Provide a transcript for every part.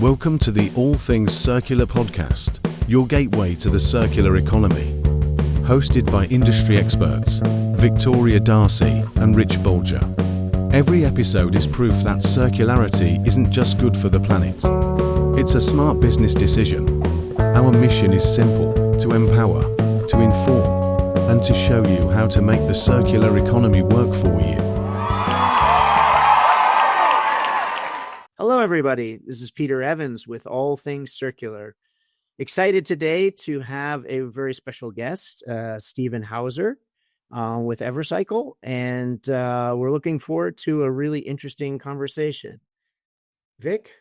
Welcome to the All Things Circular podcast, your gateway to the circular economy. Hosted by industry experts Victoria Darcy and Rich Bolger. Every episode is proof that circularity isn't just good for the planet. It's a smart business decision. Our mission is simple: to empower, to inform, and to show you how to make the circular economy work for you. Hello, everybody. This is Peter Evans with All Things Circular. Excited today to have a very special guest, Stephen Howser with Evercycle, and we're looking forward to a really interesting conversation. Vic?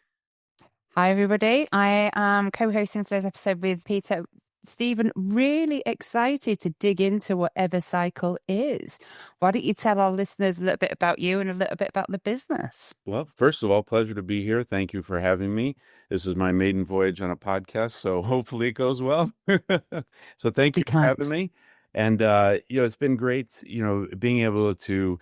Hi, everybody. I am co-hosting today's episode with Peter. Stephen, really excited to dig into what Evercycle is. Why don't you tell our listeners a little bit about you and a little bit about the business? Well, first of all, pleasure to be here. Thank you for having me. This is my maiden voyage on a podcast, so hopefully it goes well. So thank you for having me. And, it's been great, being able to,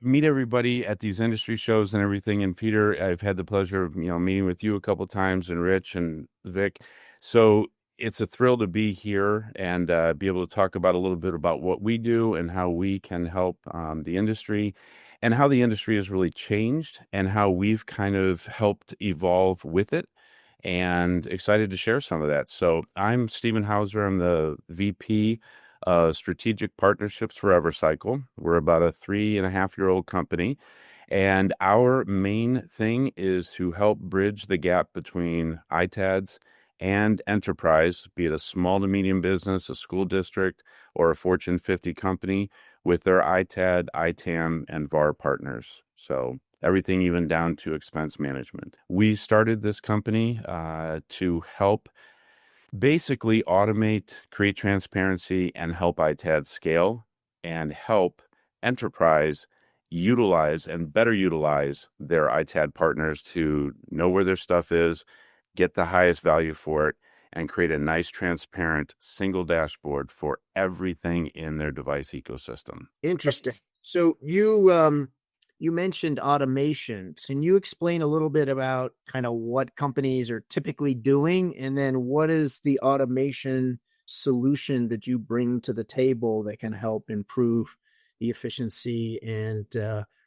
meet everybody at these industry shows and everything. And Peter, I've had the pleasure of, meeting with you a couple of times, and Rich and Vic. So it's a thrill to be here and be able to talk about a little bit about what we do and how we can help the industry and how the industry has really changed and how we've kind of helped evolve with it, and excited to share some of that. So I'm Stephen Howser. I'm the VP of Strategic Partnerships for Evercycle. We're about a 3.5-year-old company. And our main thing is to help bridge the gap between ITADs and enterprise, be it a small to medium business, a school district, or a Fortune 50 company, with their ITAD, ITAM, and VAR partners. So everything even down to expense management. We started this company to help basically automate, create transparency, and help ITAD scale and help enterprise utilize and better utilize their ITAD partners to know where their stuff is, get the highest value for it, and create a nice, transparent, single dashboard for everything in their device ecosystem. Interesting. So you mentioned automation. Can you explain a little bit about kind of what companies are typically doing, and then what is the automation solution that you bring to the table that can help improve the efficiency and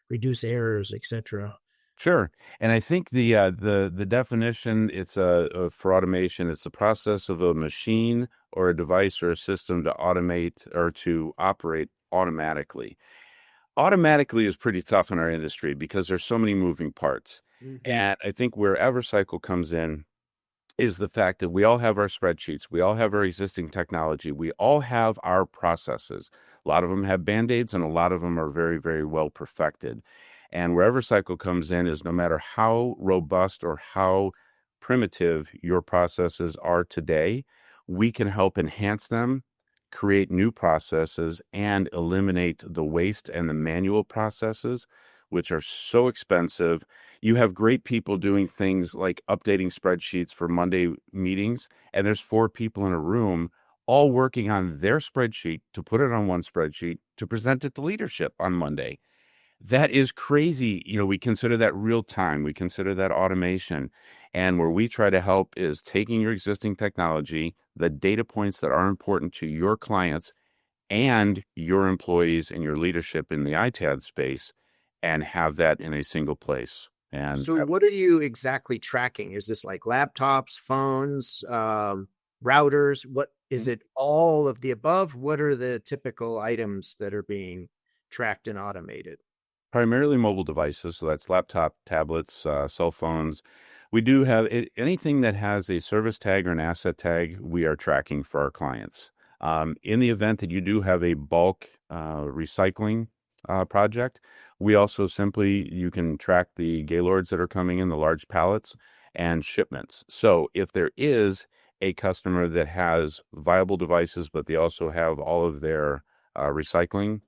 reduce errors, etc.? Sure. And I think the definition, it's for automation, it's the process of a machine or a device or a system to automate or to operate automatically. Automatically is pretty tough in our industry because there's so many moving parts. Mm-hmm. And I think where Evercycle comes in is the fact that we all have our spreadsheets, we all have our existing technology, we all have our processes. A lot of them have Band-Aids and a lot of them are very, very well perfected. And where Evercycle comes in is no matter how robust or how primitive your processes are today, we can help enhance them, create new processes, and eliminate the waste and the manual processes, which are so expensive. You have great people doing things like updating spreadsheets for Monday meetings, and there's 4 people in a room all working on their spreadsheet to put it on one spreadsheet to present it to leadership on Monday. That is crazy. We consider that real time. We consider that automation. And where we try to help is taking your existing technology, the data points that are important to your clients and your employees and your leadership in the ITAD space, and have that in a single place. And so what are you exactly tracking? Is this like laptops, phones, routers? What is it? All of the above? What are the typical items that are being tracked and automated? Primarily mobile devices, so that's laptop, tablets, cell phones. We do have anything that has a service tag or an asset tag, we are tracking for our clients. In the event that you do have a bulk recycling project, we also you can track the Gaylords that are coming in, the large pallets, and shipments. So if there is a customer that has viable devices, but they also have all of their recycling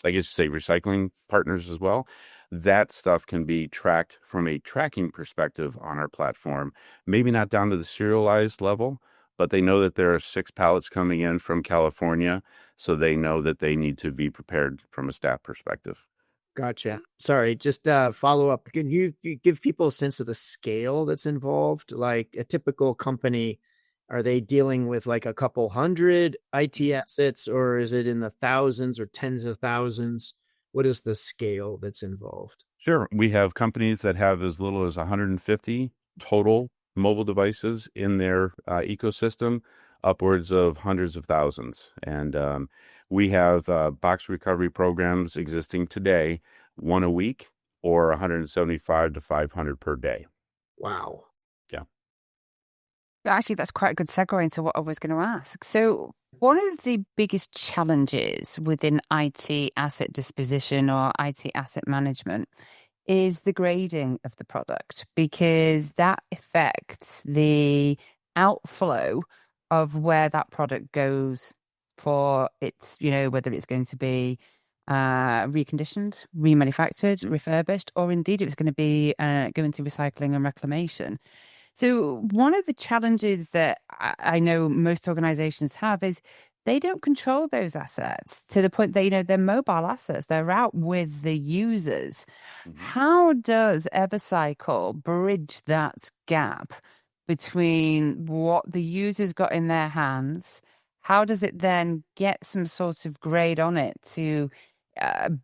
I guess you say recycling partners as well, that stuff can be tracked from a tracking perspective on our platform. Maybe not down to the serialized level, but they know that there are 6 pallets coming in from California, so they know that they need to be prepared from a staff perspective. Gotcha. Sorry, just follow up. Can you give people a sense of the scale that's involved? Like a typical company, are they dealing with like a couple hundred IT assets, or is it in the thousands or tens of thousands? What is the scale that's involved? Sure. We have companies that have as little as 150 total mobile devices in their ecosystem, upwards of hundreds of thousands. And we have box recovery programs existing today, one a week or 175 to 500 per day. Wow. Yeah. Actually, that's quite a good segue into what I was going to ask. So, one of the biggest challenges within IT asset disposition or IT asset management is the grading of the product, because that affects the outflow of where that product goes for its, whether it's going to be reconditioned, remanufactured, refurbished, or indeed it's going to be going to recycling and reclamation. So one of the challenges that I know most organizations have is they don't control those assets to the point that, they're mobile assets. They're out with the users. How does Evercycle bridge that gap between what the users got in their hands? How does it then get some sort of grade on it to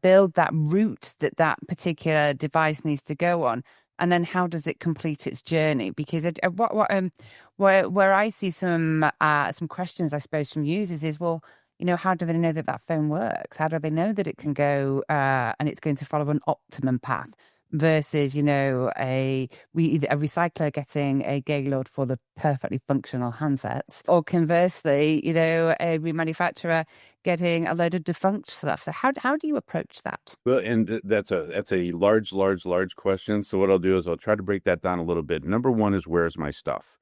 build that route that particular device needs to go on? And then how does it complete its journey? Because where I see some questions, I suppose, from users is, well, how do they know that phone works? How do they know that it can go and it's going to follow an optimum path versus, a recycler getting a Gaylord for the perfectly functional handsets, or conversely, a remanufacturer getting a load of defunct stuff. So how do you approach that? Well, and that's a large question. So what I'll do is I'll try to break that down a little bit. Number one is, where's my stuff?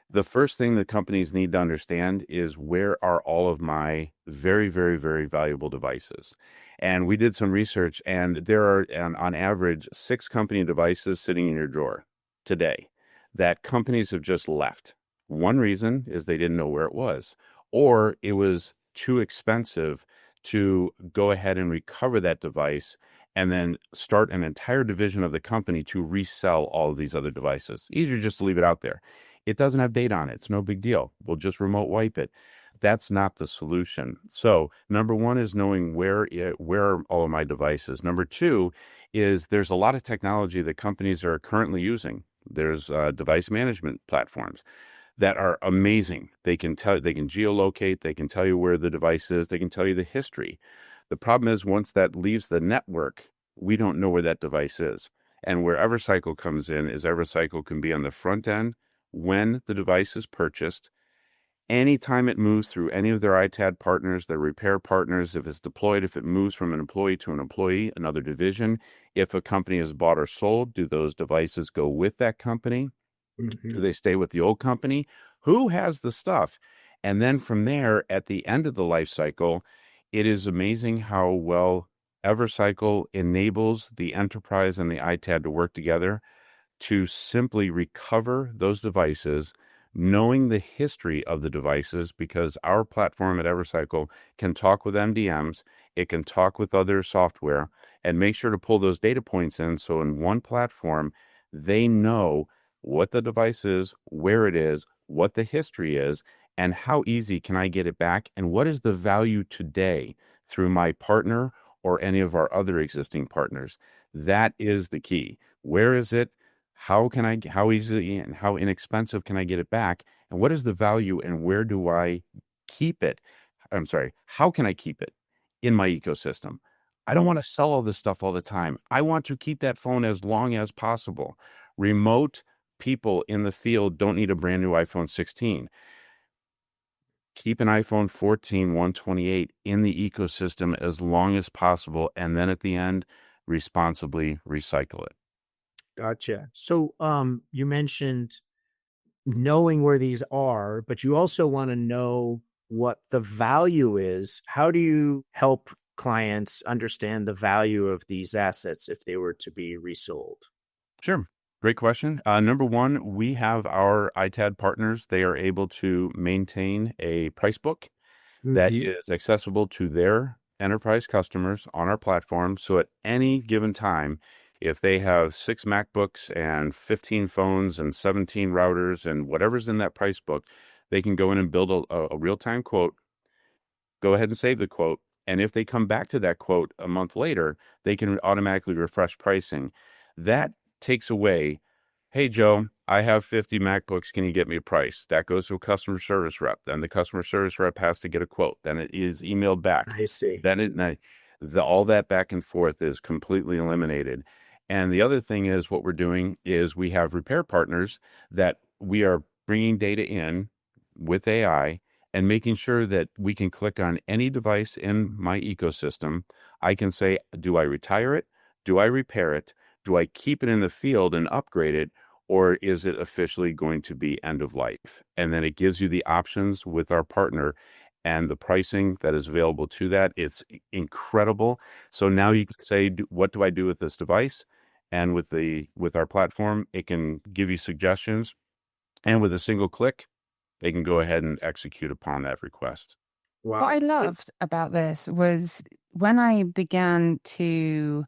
The first thing that companies need to understand is, where are all of my very, very, very valuable devices? And we did some research, and there are, on average, 6 company devices sitting in your drawer today that companies have just left. One reason is they didn't know where it was, or it was too expensive to go ahead and recover that device and then start an entire division of the company to resell all of these other devices. Easier just to leave it out there. It doesn't have data on it. It's no big deal. We'll just remote wipe it. That's not the solution. So number one is knowing where are all of my devices. Number two is, there's a lot of technology that companies are currently using. There's device management platforms that are amazing. They can geolocate, they can tell you where the device is, they can tell you the history. The problem is, once that leaves the network, we don't know where that device is. And where Evercycle comes in is, Evercycle can be on the front end when the device is purchased. Anytime it moves through any of their ITAD partners, their repair partners, if it's deployed, if it moves from an employee to an employee, another division, if a company is bought or sold, do those devices go with that company? Do they stay with the old company? Who has the stuff? And then from there, at the end of the life cycle, it is amazing how well Evercycle enables the enterprise and the ITAD to work together to simply recover those devices, knowing the history of the devices, because our platform at Evercycle can talk with MDMs, it can talk with other software, and make sure to pull those data points in. So in one platform, they know what the device is, where it is, what the history is, and how easy can I get it back, and what is the value today through my partner or any of our other existing partners. That is the key. Where is it? How easily and how inexpensive can I get it back? And what is the value, and where do I keep it? How can I keep it in my ecosystem? I don't want to sell all this stuff all the time. I want to keep that phone as long as possible. Remote people in the field don't need a brand new iPhone 16. Keep an iPhone 14, 128 in the ecosystem as long as possible, and then at the end, responsibly recycle it. Gotcha. So you mentioned knowing where these are, but you also want to know what the value is. How do you help clients understand the value of these assets if they were to be resold? Sure. Great question. Number one, we have our ITAD partners. They are able to maintain a price book that is accessible to their enterprise customers on our platform. So at any given time, if they have 6 MacBooks and 15 phones and 17 routers and whatever's in that price book, they can go in and build a real-time quote, go ahead and save the quote. And if they come back to that quote a month later, they can automatically refresh pricing. That takes away, hey, Joe, I have 50 MacBooks. Can you get me a price? That goes to a customer service rep. Then the customer service rep has to get a quote. Then it is emailed back. I see. Then all that back and forth is completely eliminated. And the other thing is what we're doing is we have repair partners that we are bringing data in with AI and making sure that we can click on any device in my ecosystem. I can say, do I retire it? Do I repair it? Do I keep it in the field and upgrade it? Or is it officially going to be end of life? And then it gives you the options with our partner and the pricing that is available to that. It's incredible. So now you can say, what do I do with this device? And with our platform, it can give you suggestions. And with a single click, they can go ahead and execute upon that request. Wow. What I loved about this was when I began to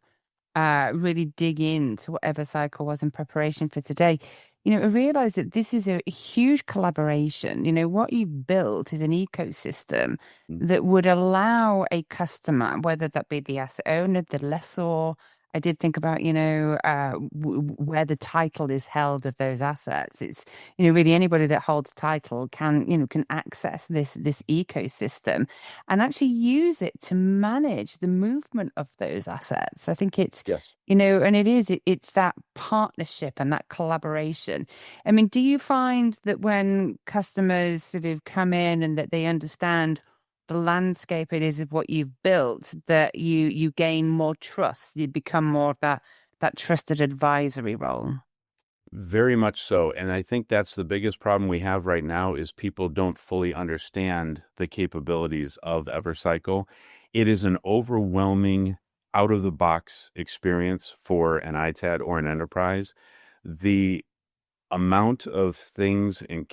really dig into what Evercycle was in preparation for today, I realized that this is a huge collaboration. What you've built is an ecosystem that would allow a customer, whether that be the asset owner, the lessor. I did think about, where the title is held of those assets. It's, really anybody that holds title can access this ecosystem and actually use it to manage the movement of those assets. I think it's, yes, and it's that partnership and that collaboration. I mean, do you find that when customers sort of come in and that they understand the landscape it is of what you've built, that you gain more trust, you become more of that trusted advisory role? Very much so. And I think that's the biggest problem we have right now is people don't fully understand the capabilities of Evercycle. It is an overwhelming out-of-the-box experience for an ITAD or an enterprise. The amount of things in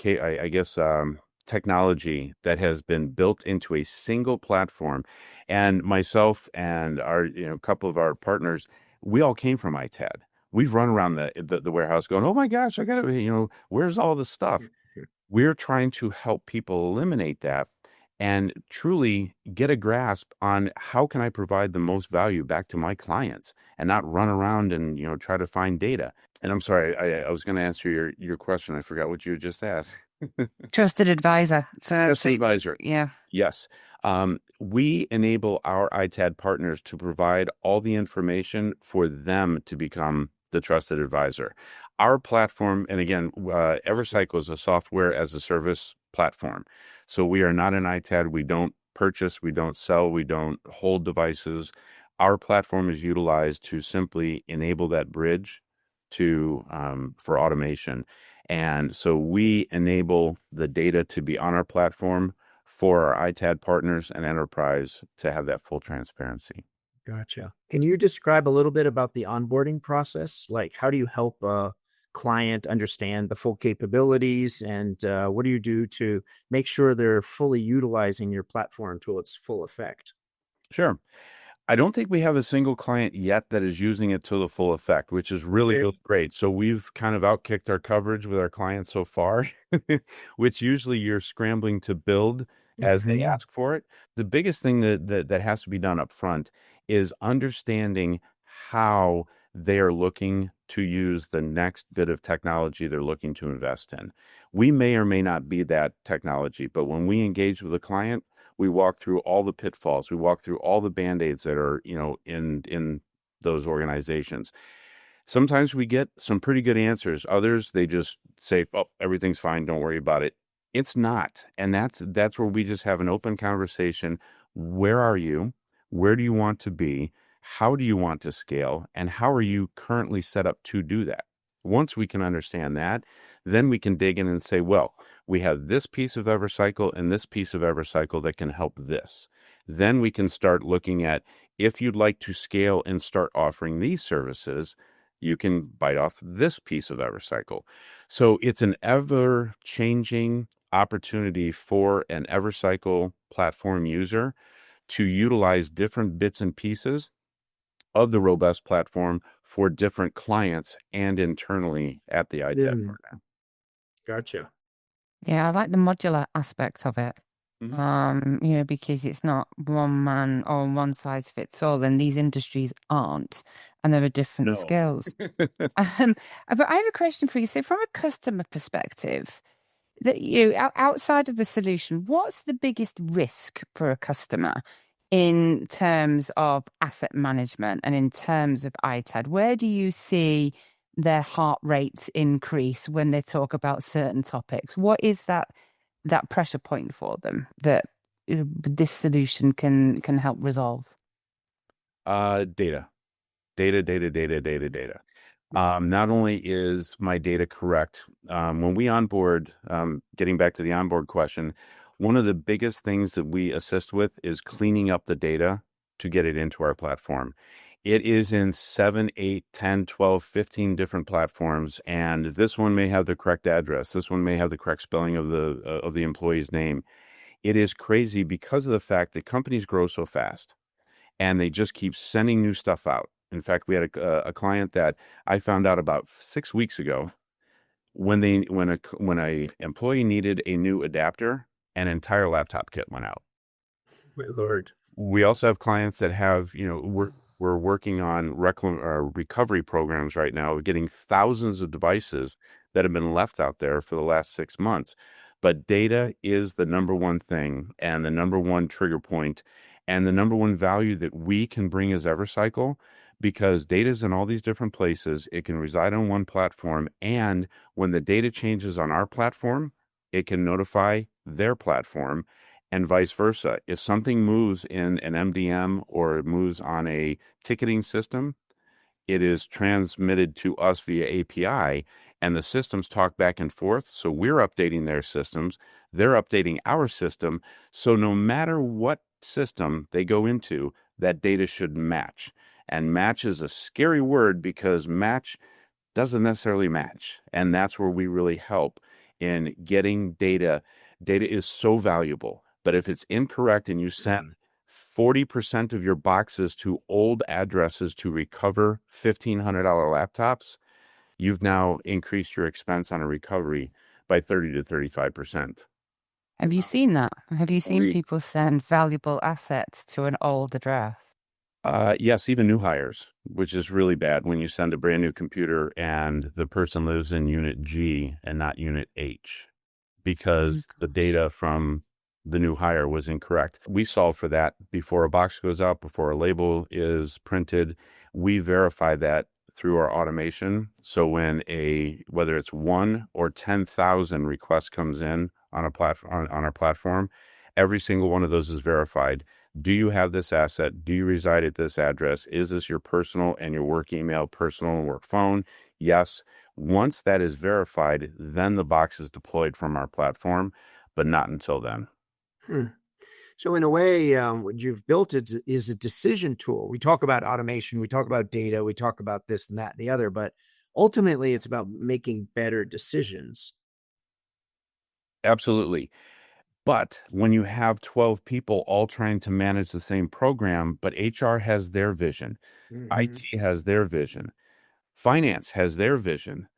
technology that has been built into a single platform, and myself and our couple of our partners, we all came from ITAD. We've run around the warehouse going, oh my gosh, I gotta, where's all this stuff? We're trying to help people eliminate that and truly get a grasp on how can I provide the most value back to my clients and not run around and try to find data. And I'm sorry, I was going to answer your question. I forgot what you just asked. Trusted advisor. Trusted advisor. Yeah. Yes. We enable our ITAD partners to provide all the information for them to become the trusted advisor. Our platform, and again, Evercycle is a software as a service platform. So we are not an ITAD. We don't purchase, we don't sell, we don't hold devices. Our platform is utilized to simply enable that bridge for automation. And so we enable the data to be on our platform for our ITAD partners and enterprise to have that full transparency. Gotcha. Can you describe a little bit about the onboarding process? Like, how do you help a client understand the full capabilities, and what do you do to make sure they're fully utilizing your platform to its full effect? Sure. I don't think we have a single client yet that is using it to the full effect, which is really great. So we've kind of outkicked our coverage with our clients so far, which usually you're scrambling to build as they ask for it. The biggest thing that has to be done up front is understanding how they are looking to use the next bit of technology they're looking to invest in. We may or may not be that technology, but when we engage with a client, we walk through all the pitfalls. We walk through all the Band-Aids that are, in those organizations. Sometimes we get some pretty good answers. Others, they just say, oh, everything's fine. Don't worry about it. It's not. And that's where we just have an open conversation. Where are you? Where do you want to be? How do you want to scale? And how are you currently set up to do that? Once we can understand that, then we can dig in and say, well, we have this piece of Evercycle and this piece of Evercycle that can help this. Then we can start looking at, if you'd like to scale and start offering these services, you can bite off this piece of Evercycle. So it's an ever-changing opportunity for an Evercycle platform user to utilize different bits and pieces of the robust platform for different clients and internally at the ITAD program. Gotcha. Yeah, I like the modular aspect of it. Because it's not one man or one size fits all, and these industries aren't, and there are different skills. But I have a question for you. So, from a customer perspective, that outside of the solution, what's the biggest risk for a customer in terms of asset management and in terms of ITAD? Where do you see their heart rates increase when they talk about certain topics? What is that pressure point for them that this solution can help resolve? Data. Not only is my data correct, when we onboard, getting back to the onboard question, one of the biggest things that we assist with is cleaning up the data to get it into our platform. It is in 7, 8, 10, 12, 15 different platforms, and this one may have the correct address. This one may have the correct spelling of the employee's name. It is crazy because of the fact that companies grow so fast, and they just keep sending new stuff out. In fact, we had a client that I found out about 6 weeks ago when a employee needed a new adapter, an entire laptop kit went out. My Lord. We also have clients that have, we're working on recovery programs right now, getting thousands of devices that have been left out there for the last 6 months. But data is the number one thing and the number one trigger point and the number one value that we can bring as Evercycle, because data is in all these different places. It can reside on one platform. And when the data changes on our platform, it can notify their platform, and vice versa. If something moves in an MDM or it moves on a ticketing system, it is transmitted to us via API, and the systems talk back and forth. So we're updating their systems, they're updating our system. So no matter what system they go into, that data should match. And match is a scary word because match doesn't necessarily match. And that's where we really help in getting data. Data is so valuable, but if it's incorrect and you send 40% of your boxes to old addresses to recover $1,500 laptops, you've now increased your expense on a recovery by 30 to 35%. Have you seen that? Have you seen people send valuable assets to an old address? Yes, even new hires, which is really bad when you send a brand new computer and the person lives in unit G and not unit H because the data from the new hire was incorrect. We solve for that before a box goes out, before a label is printed. We verify that through our automation. So when whether it's 1 or 10,000 requests comes in on our platform, every single one of those is verified. Do you have this asset? Do you reside at this address? Is this your personal and your work email, personal and work phone? Yes. Once that is verified, then the box is deployed from our platform, but not until then. So in a way, what you've built is a decision tool. We talk about automation, we talk about data, we talk about this and that and the other, but ultimately it's about making better decisions. Absolutely. But when you have 12 people all trying to manage the same program, but HR has their vision, IT has their vision, finance has their vision,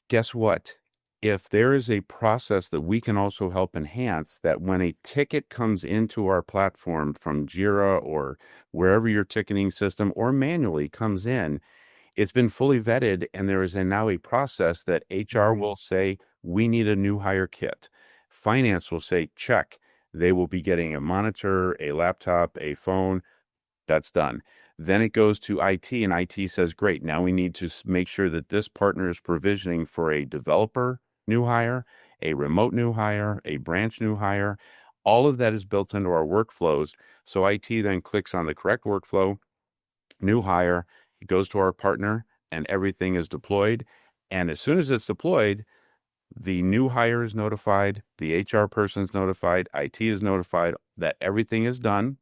guess what? If there is a process that we can also help enhance, that when a ticket comes into our platform from Jira or wherever your ticketing system or manually comes in, it's been fully vetted, and there is now a process that HR will say, we need a new hire kit. Finance will say, check. They will be getting a monitor, a laptop, a phone. That's done. Then it goes to IT, and IT says, great, now we need to make sure that this partner is provisioning for a developer new hire, a remote new hire, a branch new hire. All of that is built into our workflows. So IT then clicks on the correct workflow, new hire, it goes to our partner, and everything is deployed. And as soon as it's deployed, the new hire is notified, the HR person is notified, IT is notified that everything is done.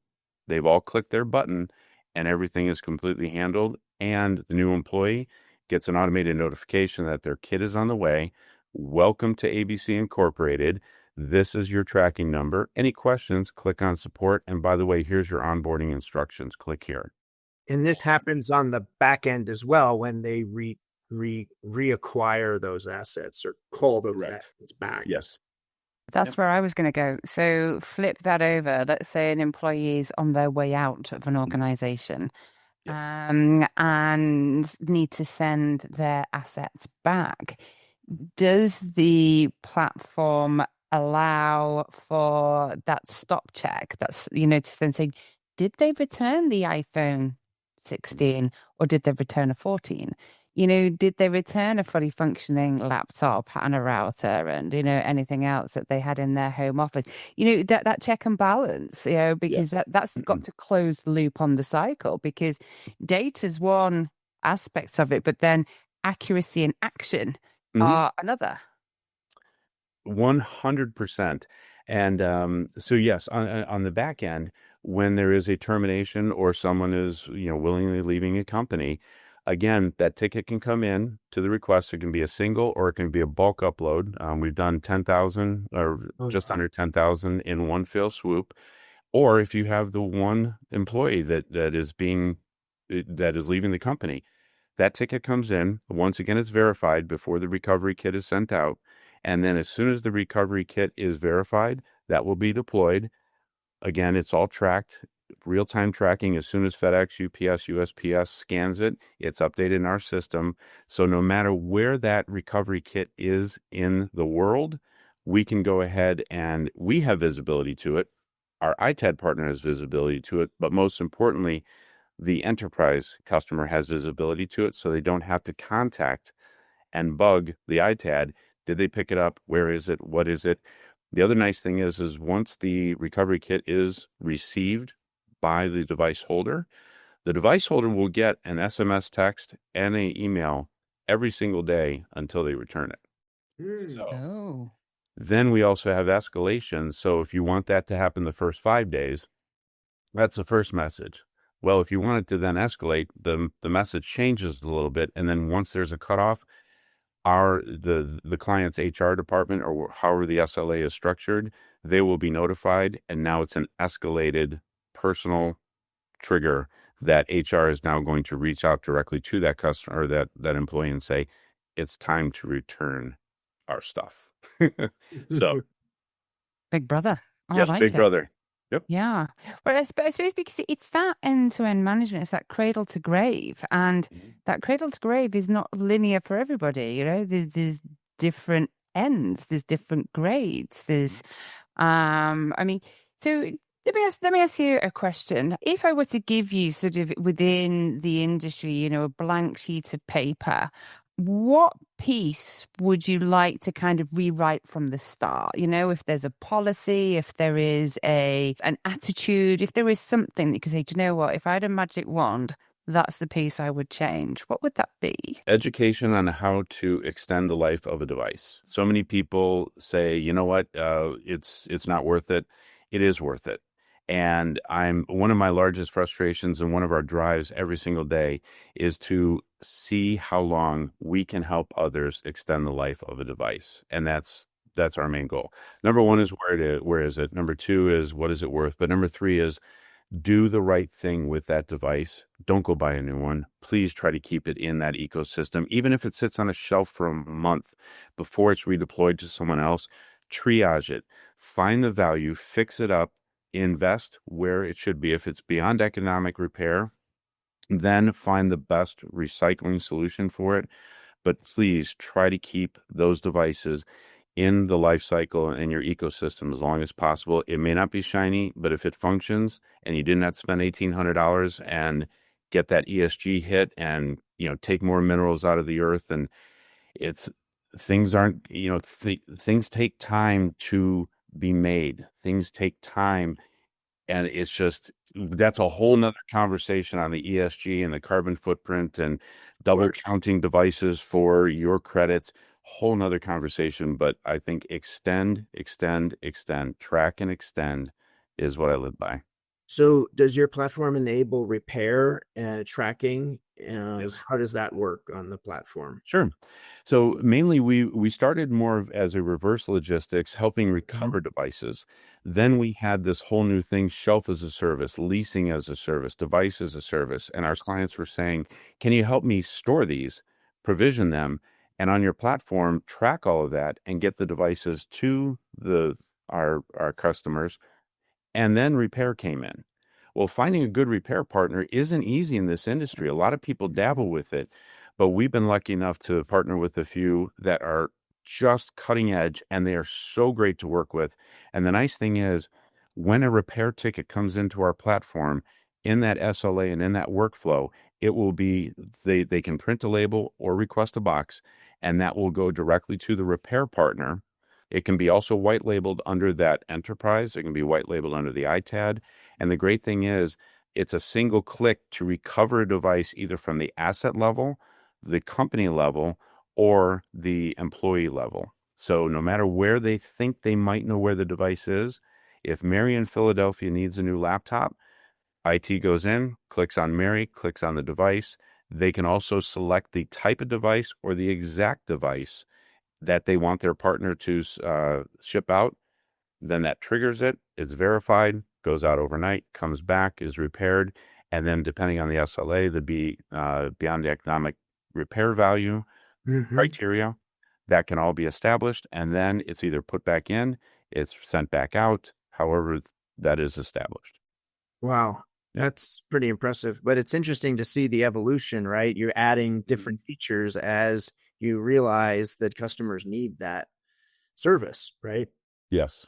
They've all clicked their button, and everything is completely handled. And the new employee gets an automated notification that their kit is on the way. Welcome to ABC Incorporated. This is your tracking number. Any questions, click on support. And by the way, here's your onboarding instructions. Click here. And this happens on the back end as well when they reacquire those assets or call those assets back. Yes. That's where I was going to go. So flip that over. Let's say an employee is on their way out of an organization. Yes. And need to send their assets back. Does the platform allow for that stop check? That's, to then say, did they return the iPhone 16 or did they return a 14? Did they return a fully functioning laptop and a router and, anything else that they had in their home office? That check and balance, because that's got to close the loop on the cycle, because data's one aspect of it, but then accuracy and action are another. 100%. And so, yes, on the back end, when there is a termination or someone is, willingly leaving a company, again, that ticket can come in to the request. It can be a single or it can be a bulk upload. We've done 10,000 or just under 10,000 in one fell swoop. Or if you have the one employee that is leaving the company, that ticket comes in. Once again, it's verified before the recovery kit is sent out. And then as soon as the recovery kit is verified, that will be deployed. Again, it's all tracked. Real-time tracking. As soon as FedEx, UPS, USPS scans it, it's updated in our system. So no matter where that recovery kit is in the world, we can go ahead and we have visibility to it. Our ITAD partner has visibility to it. But most importantly, the enterprise customer has visibility to it, so they don't have to contact and bug the ITAD. Did they pick it up? Where is it? What is it? The other nice thing is once the recovery kit is received by the device holder, the device holder will get an SMS text and an email every single day until they return it. So then we also have escalation. So if you want that to happen the first 5 days, that's the first message. Well, if you want it to then escalate, the message changes a little bit. And then once there's a cutoff, the client's HR department, or however the SLA is structured, they will be notified. And now it's an escalated personal trigger that HR is now going to reach out directly to that customer or that employee and say, it's time to return our stuff. So Big brother. Yes, like big it. brother. Yep. Yeah. But I suppose because it's that end-to-end management, it's that cradle to grave. And that cradle to grave is not linear for everybody. There's different ends, there's different grades. There's, so let me ask you a question. If I were to give you sort of within the industry, a blank sheet of paper, what piece would you like to kind of rewrite from the start? If there's a policy, if there is an attitude, if there is something that you can say, do you know what, if I had a magic wand, that's the piece I would change. What would that be? Education on how to extend the life of a device. So many people say, you know what, it's not worth it. It is worth it. And one of my largest frustrations and one of our drives every single day is to see how long we can help others extend the life of a device. And that's our main goal. Number one is where is it? Number two is what is it worth? But number three is do the right thing with that device. Don't go buy a new one. Please try to keep it in that ecosystem. Even if it sits on a shelf for a month before it's redeployed to someone else, triage it, find the value, fix it up, invest where it should be. If it's beyond economic repair, then find the best recycling solution for it. But please try to keep those devices in the life cycle and your ecosystem as long as possible. It may not be shiny, but if it functions and you didn't have to spend $1,800 and get that ESG hit and, take more minerals out of the earth, and things aren't, things take time to be made. Things take time. And it's just, that's a whole nother conversation on the ESG and the carbon footprint and double counting devices for your credits. Whole nother conversation. But I think extend, track and extend is what I live by. So does your platform enable repair tracking? Yes. How does that work on the platform? Sure. So mainly we started more as a reverse logistics, helping recover devices. Then we had this whole new thing, shelf as a service, leasing as a service, device as a service. And our clients were saying, can you help me store these, provision them, and on your platform, track all of that and get the devices to our customers? And then repair came in. Well, finding a good repair partner isn't easy in this industry. A lot of people dabble with it, but we've been lucky enough to partner with a few that are just cutting edge and they are so great to work with. And the nice thing is, when a repair ticket comes into our platform in that SLA and in that workflow, it will be they can print a label or request a box, and that will go directly to the repair partner. It can be also white labeled under that enterprise. It can be white labeled under the ITAD. And the great thing is, it's a single click to recover a device either from the asset level, the company level, or the employee level. So no matter where they think they might know where the device is, if Mary in Philadelphia needs a new laptop, IT goes in, clicks on Mary, clicks on the device. They can also select the type of device or the exact device that they want their partner to ship out. Then that triggers it. It's verified, goes out overnight, comes back, is repaired. And then depending on the SLA, beyond the economic repair value criteria, that can all be established. And then it's either put back in, it's sent back out, however that is established. Wow. That's pretty impressive, but it's interesting to see the evolution, right? You're adding different features as you realize that customers need that service, right? Yes.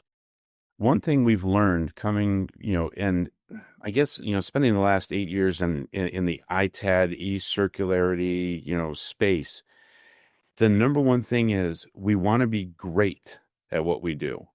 One thing we've learned coming, and I guess, spending the last 8 years in the ITAD, e-circularity, space, the number one thing is we want to be great at what we do.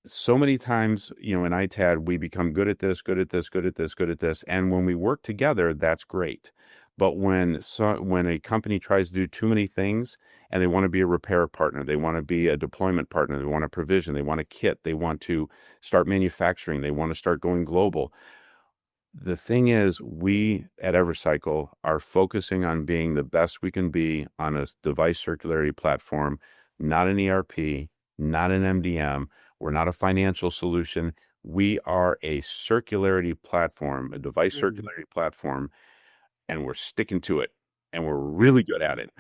So many times, in ITAD, we become good at this, good at this, good at this, good at this. And when we work together, that's great. But when a company tries to do too many things and they want to be a repair partner, they want to be a deployment partner, they want a provision, they want a kit, they want to start manufacturing, they want to start going global. The thing is, we at Evercycle are focusing on being the best we can be on a device circularity platform, not an ERP, not an MDM. We're not a financial solution. We are a circularity platform, a device circularity platform, and we're sticking to it. And we're really good at it.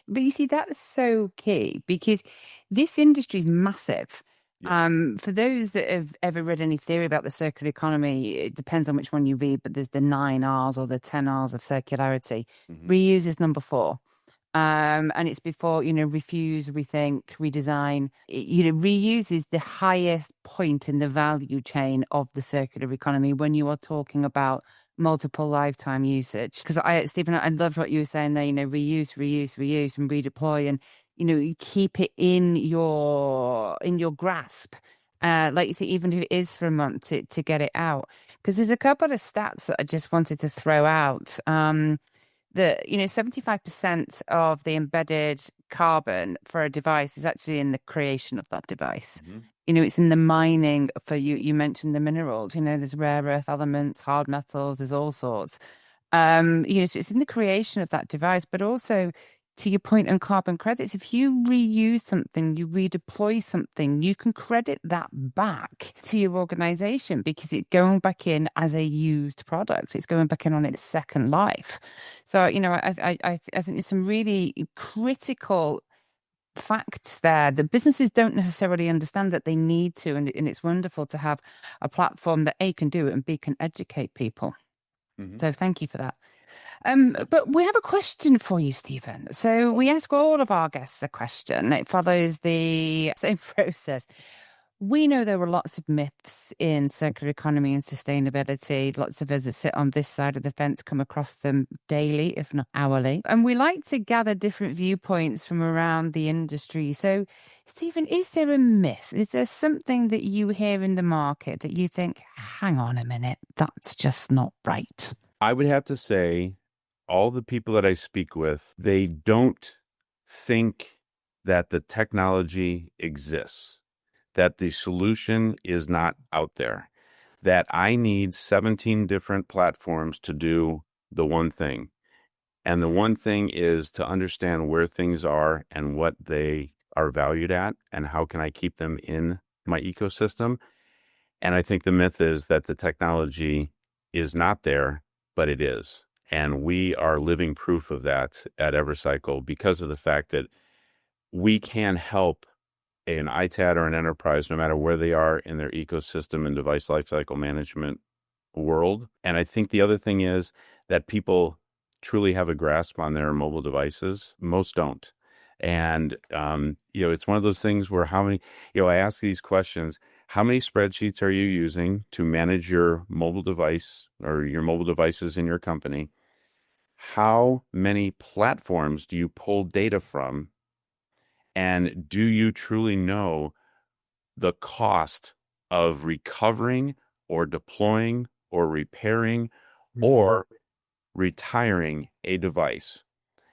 But you see, that's so key because this industry is massive. Yeah. For those that have ever read any theory about the circular economy, it depends on which one you read, but there's the 9 R's or the 10 R's of circularity. Reuse is number 4. And it's before, refuse, rethink, redesign. Reuse is the highest point in the value chain of the circular economy when you are talking about multiple lifetime usage. Because Stephen, I loved what you were saying there, reuse, and redeploy, and you keep it in your grasp. Like you say, even if it is for a month to get it out. Because there's a couple of stats that I just wanted to throw out. That 75% of the embedded carbon for a device is actually in the creation of that device. It's in the mining for you mentioned the minerals, there's rare earth elements, hard metals, there's all sorts. So it's in the creation of that device, but also to your point on carbon credits, if you reuse something, you redeploy something, you can credit that back to your organization because it's going back in as a used product. It's going back in on its second life. So, I think there's some really critical facts there that businesses don't necessarily understand that they need to. And it's wonderful to have a platform that A, can do it and B, can educate people. So thank you for that. But we have a question for you, Stephen. So we ask all of our guests a question. It follows the same process. We know there were lots of myths in circular economy and sustainability. Lots of us that sit on this side of the fence come across them daily, if not hourly. And we like to gather different viewpoints from around the industry. So, Stephen, is there a myth? Is there something that you hear in the market that you think, hang on a minute, that's just not right? I would have to say, all the people that I speak with, they don't think that the technology exists, that the solution is not out there. that I need 17 different platforms to do the one thing. And the one thing is to understand where things are and what they are valued at and how can I keep them in my ecosystem. And I think the myth is that the technology is not there, but it is. And we are living proof of that at Evercycle because of the fact that we can help an ITAD or an enterprise, no matter where they are in their ecosystem and device lifecycle management world. And I think the other thing is that people truly have a grasp on their mobile devices. Most don't. And, it's one of those things where I ask these questions, how many spreadsheets are you using to manage your mobile device or your mobile devices in your company? How many platforms do you pull data from? And do you truly know the cost of recovering or deploying or repairing or retiring a device?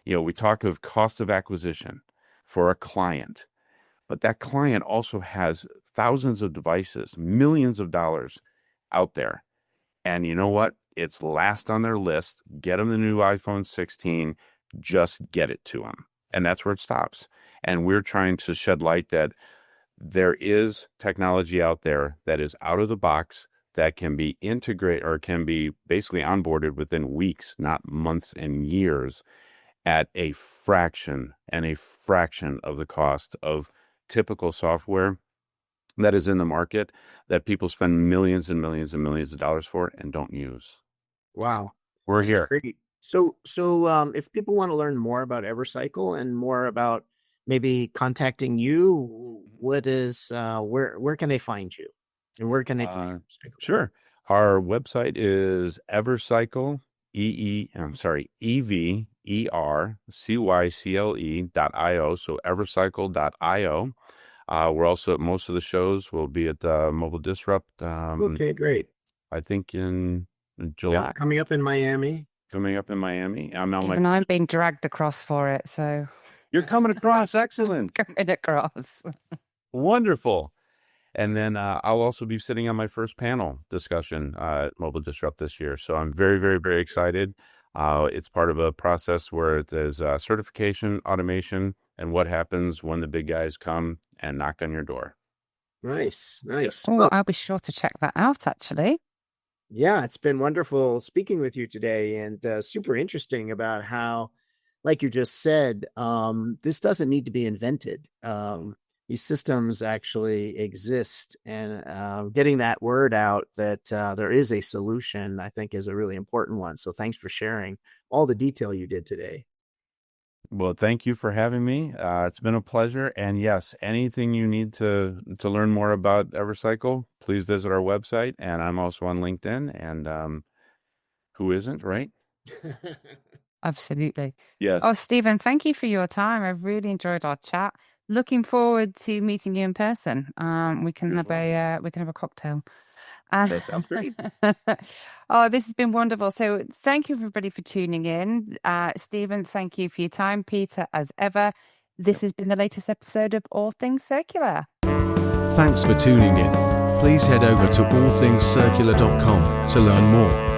We talk of cost of acquisition for a client, but that client also has thousands of devices, millions of dollars out there. And you know what? It's last on their list. Get them the new iPhone 16, just get it to them. And that's where it stops. And we're trying to shed light that there is technology out there that is out of the box that can be integrated or can be basically onboarded within weeks, not months and years, at a fraction of the cost of typical software that is in the market that people spend millions and millions and millions of dollars for and don't use. Wow. We're That's here. great. So if people want to learn more about Evercycle and more about maybe contacting you, what is where can they find you? And where can they find Evercycle? Sure. Our website is Evercycle, EverCycle.io. So evercycle.io. We're also, most of the shows will be at Mobile Disrupt. Okay, great. I think in July. Yeah, coming up in Miami. I'm being dragged across for it, so you're coming across. Excellent. Coming across. Wonderful. And then I'll also be sitting on my first panel discussion at Mobile Disrupt this year. So I'm very, very, very excited. It's part of a process where there's certification, automation, and what happens when the big guys come and knock on your door. Nice. Oh, I'll be sure to check that out, actually. Yeah, it's been wonderful speaking with you today, and super interesting about how, like you just said, this doesn't need to be invented. These systems actually exist, and getting that word out that there is a solution, I think, is a really important one. So thanks for sharing all the detail you did today. Well, thank you for having me. It's been a pleasure. And yes, anything you need to learn more about Evercycle, please visit our website. And I'm also on LinkedIn. And who isn't, right? Absolutely. Yes. Oh, Stephen, thank you for your time. I've really enjoyed our chat. Looking forward to meeting you in person. We can have a cocktail. That sounds great. Oh, this has been wonderful. So thank you everybody for tuning in. Stephen, thank you for your time. Peter, as ever, this has been the latest episode of All Things Circular. Thanks for tuning in. Please head over to allthingscircular.com to learn more.